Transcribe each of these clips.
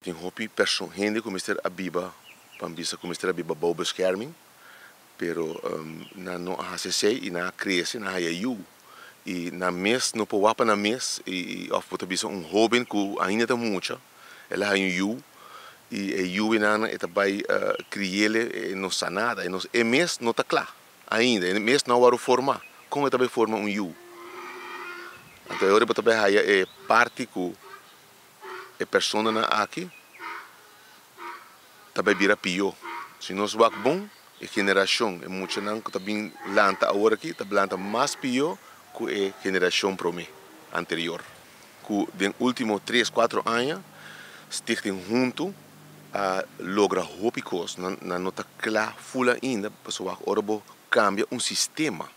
tem hopi persoon gente com Mr. Abiba, pambisa com Mr. Abiba bouw bescherming, pero na no HCC e na cresce na HIU e na mês no powapa na mês e of pota bisa jovem que ainda tá muito, ela HIU e HIU inana eta vai criele no sanada e nos mês não tá claro ainda, mês não vai formar, como eta vai formar U. Então eu também é parte que é pessoa na aqui também vira pior. Se nós vamos bom, é geração, é muito não que também lanta agora aqui, também lanta mais pior que a geração para mim anterior. Que nos últimos 3, 4 anos, stichting junto a logra hopicos, na nota claro full ainda, pessoal agora cambia sistema.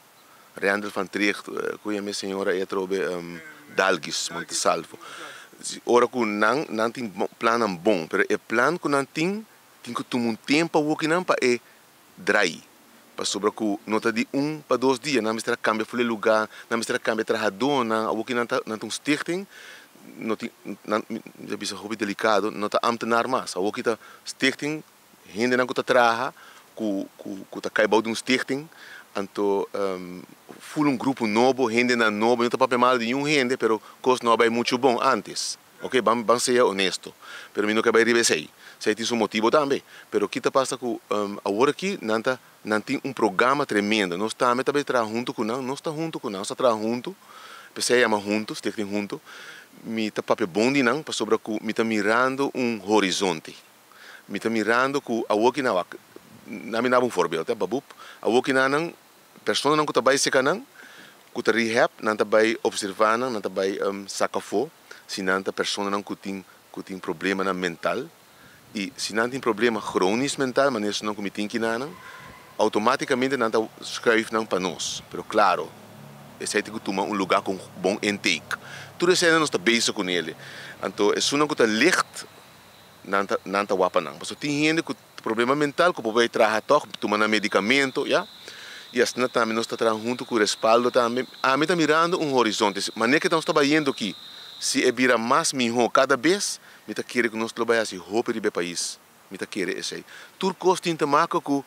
Randel van Tricht, que minha senhora é trobe dalgis, monte salvo. Ora que não tem plano bom, mas o plano que não tem que tomar tempo para drai. Para sobre que nota de 1 para 2 dias, não mistura cambia full lugar, não mistura cambia trabalhador, não tem stichting, não tem bisa hobby delicado, não tá ambtenaar mas, o que tá stichting, gente não que trabalha, que tá caibau de stichting. Então, full grupo novo, gente na novo, não está para mal de gente, pero coisa nova é muito bom antes. Ok, vamos ser honesto. Pero mim não quer ir sei. Sei tem motivo também. Pero o que está passa com agora aqui não tem programa tremendo. Nós também trabalhando junto com nós está junto com nós, está trabalhando junto. Pensei ama juntos, tem junto. Me está papel bom de não, para sobre que me está mirando horizonte. Me está mirando que agora aqui não me dá voorbeeld, hè, baboep. Ook in een persoon não que se canang, que tá rehab, não tá bij observando, não tá bij sacafo, se não tá persoon não que tem problema na mental, e se não tem problema crônico mental, mas isso não que me tem que não, automaticamente não tá escreve não para nós. Pero claro, esse aí tem que tomar lugar com bom intake. Tudo isso ainda não está bezig com ele. Então, isso não que tá licht, não tá wapa não. Mas tem gente que problema mental, que pode trabalhar toch, tomando medicamento, ja? E assim também nós estamos junto com o respaldo também. A mim está mirando horizonte, mas nem que nós estamos indo aqui. Se é vira mais melhor cada vez, me está querendo que nós trabalhamos assim, roupa de país. Me está querendo isso aí. Tudo costa tem que